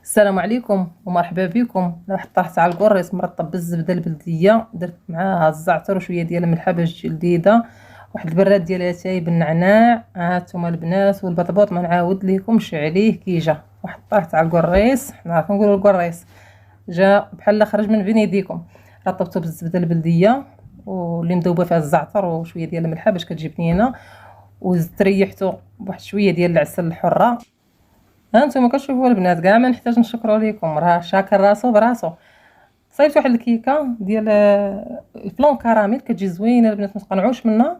السلام عليكم ومرحبا بكم. انا واحد طرحت على الكريس مرطب بالزبده البلديه، درت معاها الزعتر وشويه ديال الملحه باش تجي لذيذه، واحد البراد ديال اتاي بالنعناع. هانتوما البنات، والبطبوط ما نعاود لكمش عليه كي جا. واحد طرحت على الكريس، حنا كنقولوا الكريس جا بحال خرج من بين يديكم. رطبته بالزبده البلديه واللي مذوبه فيها الزعتر وشويه ديال الملحه باش كتجي بنينه، وزدت ريحته بواحد شويه ديال العسل الحره. هانتوما كتشوفوا البنات، كاع ما نحتاج نشكروا لكم، راه شاكر راسو براسو. صايبت واحد الكيكه ديال الفلون كراميل، كتجي زوينه البنات، ما تقنعوش منها.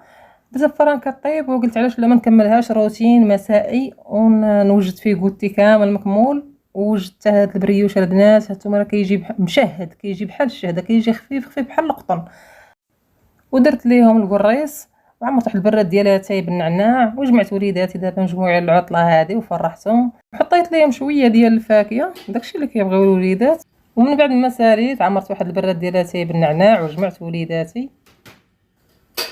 دازا الفران كطيب وقلت علاش لا ما نكملهاش روتين مسائي ونوجد فيه كوتي كامل مكمول. ووجدت هاد البريوش البنات، هانتوما راه كيجي مشهد، كيجي بحال الشهده، كيجي خفيف خفيف بحال القطن. ودرت ليهم الكريس وعمرت واحد البراد ديالها تاي بالنعناع، وجمعت وليداتي دابا مجموعه العطله هذه وفرحتهم. حطيت ليهم شويه ديال الفاكهه، داكشي اللي كيبغيو الوليدات. ومن بعد ما ساليت عمرت واحد البراد ديالها تاي بالنعناع وجمعت وليداتي.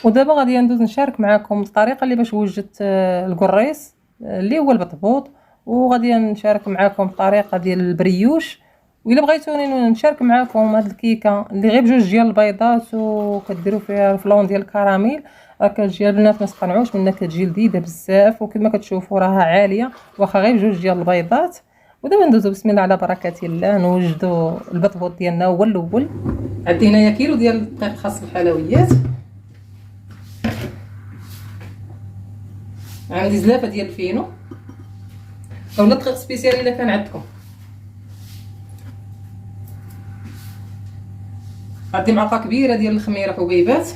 ودابا غادي ندوز نشارك معكم الطريقه اللي باش وجدت الكريس اللي هو البطبوط، وغادي نشارك معكم الطريقه ديال البريوش. وإلا بغيتوني نشارك معكم هاد الكيكه اللي غير بجوج ديال البيضات وكديروا فيها الفلون ديال الكراميل، راه كتجي البنات ما تقنعوش منها، كتجي لذيذه بزاف. وكما كتشوفوا راها عاليه واخا غير بجوج ديال البيضات. ودابا ندوزو بسم الله على بركه الله نوجدوا البطبوط ديالنا هو الاول. عندي هنايا كيلو ديال الدقيق خاص بالحلويات، عندي زلافه ديال الفينو اولا دقيق سبيسيال الا كان عندكم. عندي معلقه كبيره ديال الخميره حبيبات،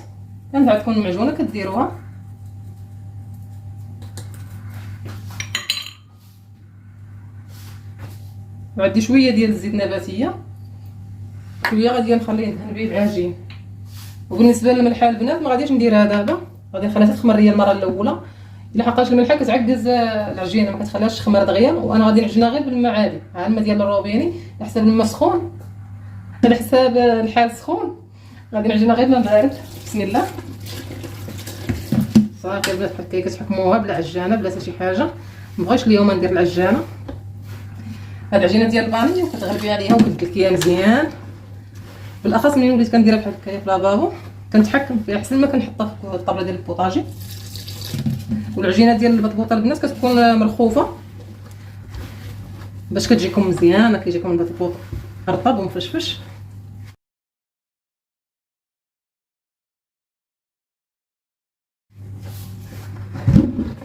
كانت عندكم معجونه كديروها. وعندي شويه ديال الزيت نباتيه، شويه غادي نخليه ندهن به العجين. وبالنسبه للملحه البنات ما غاديش نديرها دابا، غادي نخليها تخمر هي المره الاولى. الا حقاش الملحه كتعكز العجينه ما كتخليهاش تخمر دغيا. وانا غادي نعجنها غير بالماء عادي، ها الماء ديال الروبيني على حساب الماء سخون، على حساب الحال سخون. غادي نعجنها غير بالماء بارد. بسم الله. صافي البنات، بحال هكا كتحكموها بلا عجانه بلا حتى شي حاجه. مبغيتش اليوم ندير العجانه. هاد العجينه ديال الفاني وكتغلبي عليها وكتدلكيها مزيان، بالاخص ملي وليت كنديرها بحال هكايا في لافابو كنتحكم فيها احسن ما كنحطها في الطابله ديال البوطاجي. والعجينه ديال البطبوطه البنات كتكون مرخوفه باش كتجيكم مزيانه، كيجيكم البطبوط رطب ومفشفش.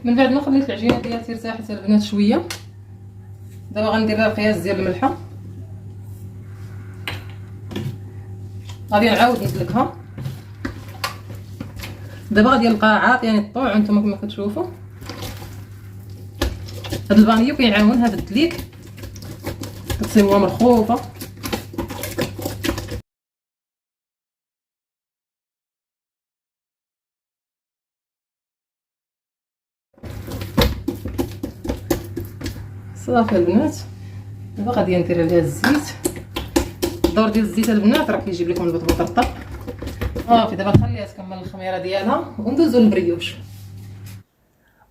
من بعد ما خليت العجينه ديالتي ارتاحت البنات شويه، دابا غندير لها القياس ديال الملحه. غادي نعاود ندلكها. دابا غادي نلقاها عاطياني الطوع نتوما كما كتشوفوا. هاد الفانيو كيعاونها بالدليك، كتسيبوها مرخوفه. صافي البنات، دابا غادي ندير عليها الزيت. الدور ديال الزيت البنات راه كيجيب لكم البطبوط رطب. صافي دابا نخليها تكمل الخميره ديالها وندوزو للبريوش.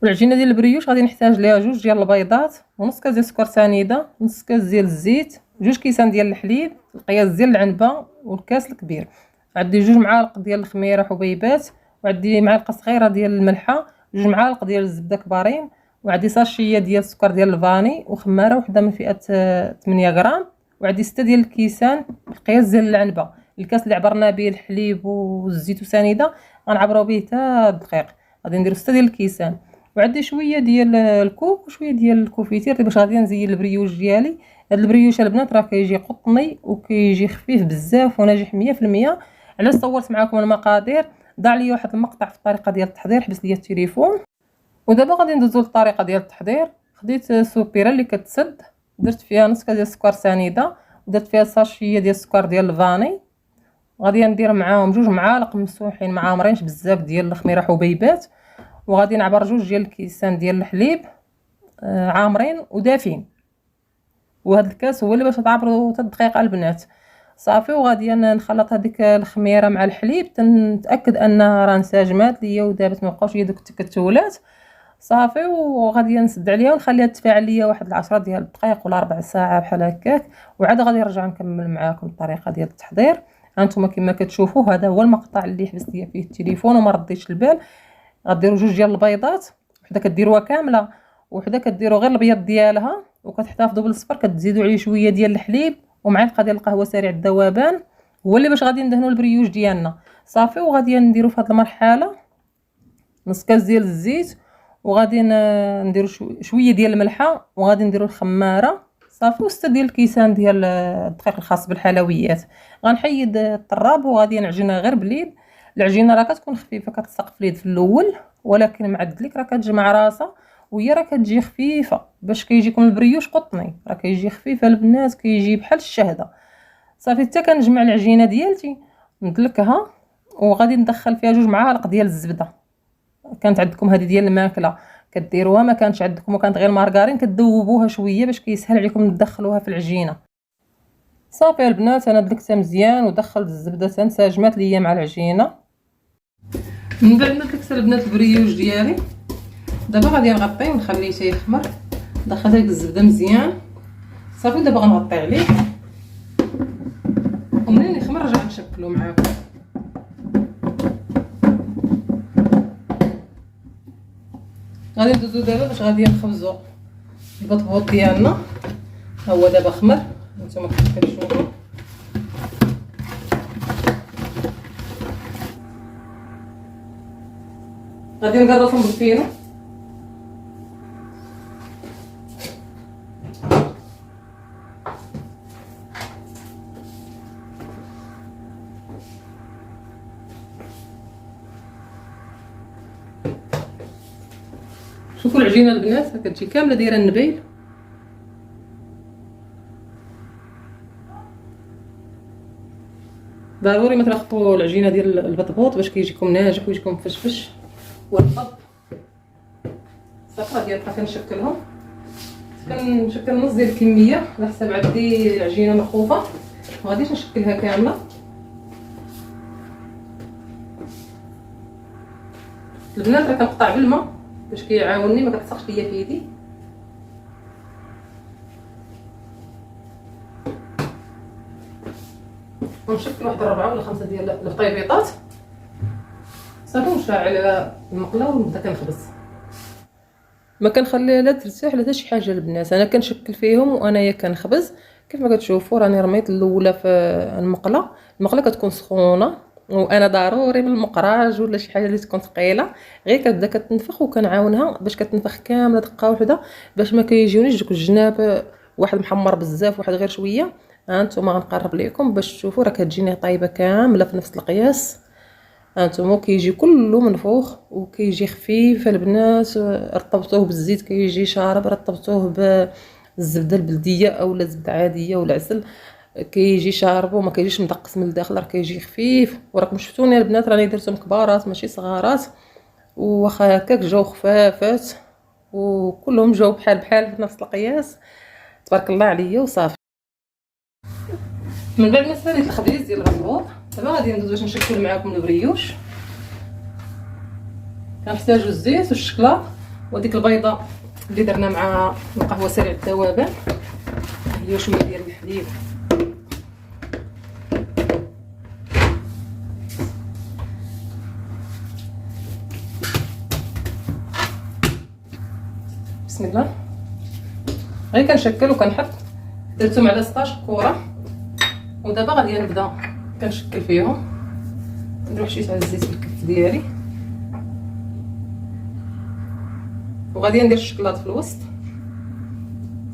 والعجينه ديال البريوش غادي نحتاج ليها جوج ديال البيضات، ونص كاس ديال السكر سنيده، نص كاس ديال الزيت، جوج كيسان ديال الحليب، القياس ديال العنبه والكاس الكبير. عندي جوج معالق ديال الخميره حبيبات، وعندي معلقه صغيره ديال الملحه، جوج معالق ديال الزبده كبارين، وعندي ساشيه ديال السكر ديال الفاني، وخماره وحده من فئه 8 غرام، وعندي 6 ديال الكيسان القياس ديال العنبه. الكاس اللي عبرنا به الحليب والزيت وسنيده غنعبروا به حتى الدقيق، غادي نديروا 6 ديال الكيسان. وعندي شويه ديال الكوك وشويه ديال الكوفيتير باش غادي نزين البريوش ديالي. هاد البريوش البنات راه كيجي قطني وكيجي خفيف بزاف وناجح 100%. علاش صورت معكم المقادير؟ ضاع لي واحد المقطع في الطريقه ديال التحضير، حبس لي التليفون. ودابا غادي ندوزو للطريقه ديال التحضير. خديت سوبيره اللي كتسد، درت فيها نص كاس ديال السكر سنيده، ودرت فيها ساشيه ديال السكر ديال الفاني. غادي ندير معاهم جوج معالق مسوحين ما عامرينش بزاف ديال الخميره حبيبات، وغادي نعبر جوج ديال الكيسان ديال الحليب عامرين ودافين. وهذا الكاس هو اللي باش تعبروا حتى الدقيقه البنات. صافي وغادي نخلط هذيك الخميره مع الحليب تنتاكد انها راه انسجمات ليا ودابت ما بقاوش هي دوك التكتلات. صافي. وغادي نسد عليها ونخليها تفاعل ليا واحد 10 ديال الدقائق ولا ربع ساعه بحال هكاك، وعاد غادي نرجع نكمل معاكم الطريقه ديال التحضير. هانتوما كما كتشوفوا هذا هو المقطع اللي حبست ليا فيه التليفون وما رديتش البال. غديروا جوج ديال البيضات، وحده كديروها كامله وحده كديروا غير البيض ديالها، وكتحتفظوا بالصفر، كتزيدوا عليه شويه ديال الحليب ومعلقه ديال القهوه سريع الذوبان، هو اللي باش غادي ندهنوا البريوش ديالنا. صافي. وغادي نديروا في هذه المرحله نص كاس ديال الزيت، وغادي نديروا شويه ديال الملحه، وغادي نديروا الخماره. صافي. و6 ديال الكيسان ديال الدقيق الخاص بالحلويات. غنحيد الطراب وغادي نعجنها غير باليد. العجينه راه كتكون خفيفه، كتسق في اليد في الاول، ولكن مع الدليك راه كتجمع راسها وهي راه كتجي خفيفه باش كيجيكم البريوش قطني، راه كيجي خفيفه البنات، كيجي بحال الشهده. صافي. حتى كنجمع العجينه ديالتي ندلكها، وغادي ندخل فيها 2 معالق ديال الزبده. كانت عندكم هذه ديال الماكله كديروها، ما كانش عندكم وكانت غير مارغرين كتذوبوها شويه باش كيسهل عليكم تدخلوها في العجينه. صافي البنات، انا دلكتها مزيان ودخلت الزبده تنسجمات ليا مع العجينه. من بعد ما دلكت البنات البريوش ديالي، دابا غادي نغطيه ونخليه تيخمر. دخلت ديك الزبده مزيان. صافي. دابا غنغطي عليه ومنين يخمر نرجع نشكلو معاكم. غادي ندوزو دابا باش غادي نخبزو البطبوط ديالنا. ها هو دابا خمر، نتوما كيف كتشوفوا. غادي نقرصهم بالفينو. شوفوا العجينه البنات كتجي كامله دايره النبيل. ضروري ما تلخبطوا العجينه ديال البطبوط باش كيجيكم ناجح ويجيكم فشفش ورطب. صافي غادي نبقى كنشكلهم، كنشكل نص ديال الكميه على حساب عندي العجينه مخوفه، ما غاديش نشكلها كامله. البنات راه كنقطع بالماء باش كيعاونني ما كتسقش ليا في يدي. ونشكل واحد 4 ولا 5 ديال البطيبيطات. صافي. ونشعل المقله ونبدا كنخبز. ما كنخليها لا ترتاح لا حتى شي حاجه البنات، انا كنشكل فيهم وانايا كنخبز. كيف ما كتشوفوا راني رميت الاولى في المقله كتكون سخونه، وانا ضروري من المقراج ولا شي حاجه اللي تكون ثقيله غير كتبدا كتنفخ، وكنعاونها باش كتنفخ كامله دقه وحده باش ما كيجيونيش دوك الجناب، واحد محمر بزاف واحد غير شويه. ها انتم غنقرب لكم باش تشوفوا راه كتجيني طايبه كامله في نفس القياس. ها انتم كيجي كله منفوخ وكيجي خفيف البنات. رطبتوه بالزيت كيجي شارب، رطبتوه بالزبده البلديه اولا زبده عاديه ولا عسل كيجي شارب وما كيجيش مدقس من الداخل، راه كيجي خفيف. وراكم شفتوني البنات راني درتهم كبارات ماشي صغارات، واخا هكاك جاو خفافات وكلهم جاو بحال في نفس القياس. تبارك الله عليا. وصافي. من بعد ما ساليت الخبيز ديال البطبوط، دابا غادي ندوز باش نشكل معاكم البريوش. كنحتاجو الزيت والشكلاط وديك البيضه اللي درنا مع القهوه سريع الذوبان، هي شويه ديال الحليب. بسم الله. غير كنشكل وكنحط، درتهم على 16 كره، ودابا غادي نبدا كنشكل فيهم. ندير شويه تاع الزيت في الكف ديالي، وغادي ندير الشكلاط في الوسط.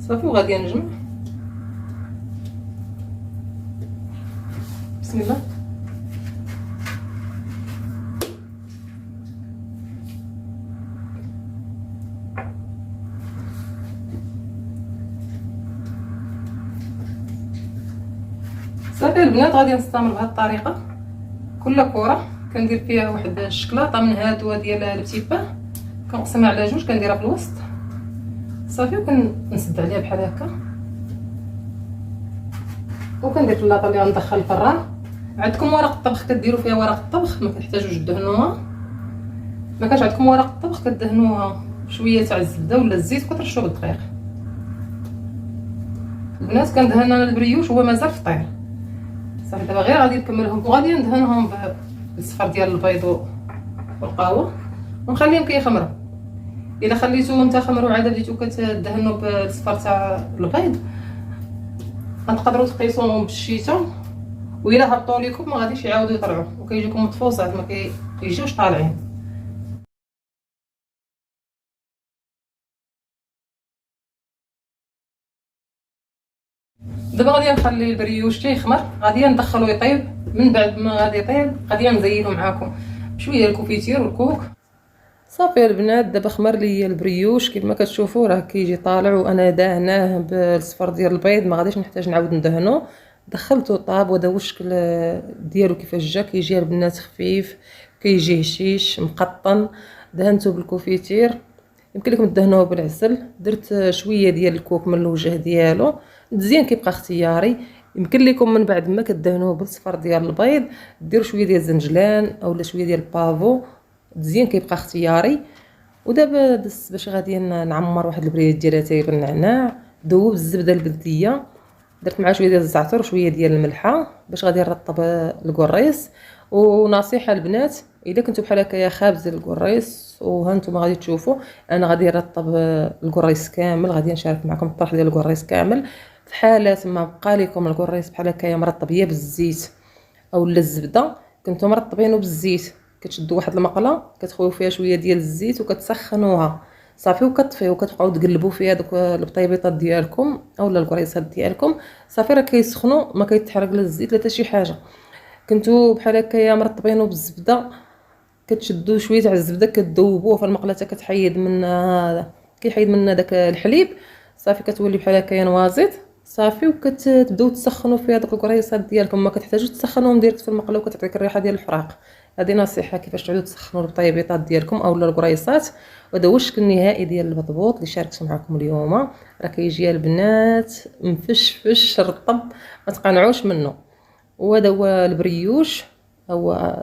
صافي. وغادي نجمع. بسم الله. صافي البنات غادي نستمر بهذه الطريقه. كل كره كندير فيها واحد الشكلاطه من هادو ديال البتيبا، كنقسمها على جوج كنديرها في الوسط. صافي. وكنسد عليها بحال هكا، وكندير اللاطه اللي غندخل الفران. عندكم ورق الطبخ كديروا فيها ورق الطبخ، ما كتحتاجوش تدهنوها. ما كانش عندكم ورق الطبخ كدهنوها شويه تاع الزبده ولا الزيت وكترشو بالدقيق. البنات كندهن انا البريوش هو مازال فطير. صافي دابا غير غادي نكملهم وغادي ندهنهم بالصفر ديال البيض والقهوه ونخليهم كيخمروا. الا خليتو نتا خمروا عاد بديتو كتدهنوا بالصفر تاع البيض غتقدروا تقيسوهم بالشيته، والا هبطوا لكم ما غاديش يعاودوا يطلعوا وكيجيكم مطفوصات ما كيجيوش طالعين. دابا غادي نخلي البريوش تيخمر، غادي ندخلو يطيب. من بعد ما غادي يطيب غادي نزينو معاكم بشويه الكوفيتير والكوك. صافي البنات دابا خمر ليا البريوش كيف ما كتشوفوا راه كيجي طالع، وانا دهناه بالصفر ديال البيض ما غاديش نحتاج نعاود ندهنو. دخلته طاب وهذا هو الشكل ديالو كيفاش جا. كيجي البنات خفيف، كيجي هشيش مقطن. دهنته بالكوفيتير، يمكن لكم تدهنوه بالعسل. درت شويه ديال الكوك من الوجه ديالو، مزيان كيبقى اختياري. يمكن لكم من بعد ما كدهنوه بالصفر ديال البيض ديروا شويه ديال الزنجلان اولا شويه ديال البافو، مزيان كيبقى اختياري. ودابا دزت باش غادي نعمر واحد البريد ديال اتاي بالنعناع. ذوب الزبده البلديه، درت معها شويه ديال الزعتر وشويه ديال الملحه باش غادي نرطب الكريس. ونصيحه البنات اذا كنتو بحال هكايا خابزين الكريس وهانتوما غادي تشوفوا انا غادي نرطب الكريس كامل، غادي نشارك معكم الطرح ديال الكريس كامل. في حالات ما بقى لكم الكريس بحال هكايا مرطب يا بالزيت اولا الزبده، كنتو مرطبينه بالزيت كتشدوا واحد المقله كتخويو فيها شويه ديال الزيت وكتسخنوها صافي وكطفيو وكتبقاو تقلبوا فيها دوك البطيبيطات ديالكم اولا الكريسات ديالكم. صافي راه كيسخنوا ما كيتحرق لا الزيت لا حتى شي حاجه. كنتو بحال هكايا مرطبينه بالزبده كتشدوا شويه تاع الزبده كتذوبوه في المقله حتى كتحيد من هذا كيحيد من داك الحليب. صافي كتولي بحال هكايا نوازيط صافي، وكتبداو تسخنوا فيها دوك الكريسات ديالكم. ما كتحتاجوش تسخنوهم ديريكت في المقله وكتعطيك الريحه ديال الفراق. هذه نصيحه كيفاش تعودوا تسخنوا البطيبيطات ديالكم اولا الكريسات. وهذا هو الشكل النهائي ديال البطبوط اللي شاركت معكم اليوم. راه كيجي البنات مفشفش رطب ما تقنعوش منه. وهذا هو البريوش، هو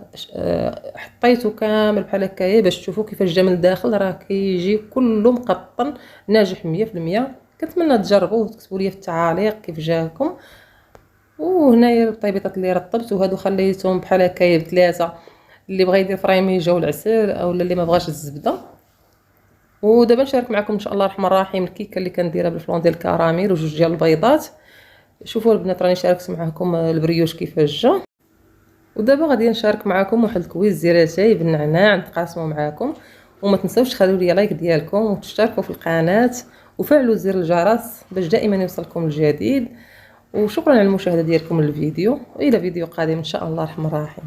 حطيته كامل بحال هكايا باش تشوفوا كيفاش جا من الداخل. راه كيجي كله مقطن ناجح 100%. كنتمنى تجربوه وتكتبوا لي في التعاليق كيف جاكم. وهنايا الطيبيطات اللي رطبت وهادو خليتهم بحال هكايا بثلاثه، اللي بغى يدير فريميجه والعسل اولا اللي ما بغاش الزبده. ودابا نشارك معكم ان شاء الله الرحمن الرحيم الكيكه اللي كنديرها بالفلون ديال الكراميل وجوج ديال البيضات. شوفوا البنات راني شاركت معكم البريوش كيفاش جا. ودابا غادي نشارك معكم واحد الكويز ديال اتاي بالنعناع نتقاسموا معكم. وما تنساوش تخليو لي لايك ديالكم وتشتركوا في القناه وفعلوا زر الجرس باش دائما يوصلكم الجديد. وشكرا على المشاهده ديالكم للفيديو، والى فيديو قادم ان شاء الله الرحمن الرحيم.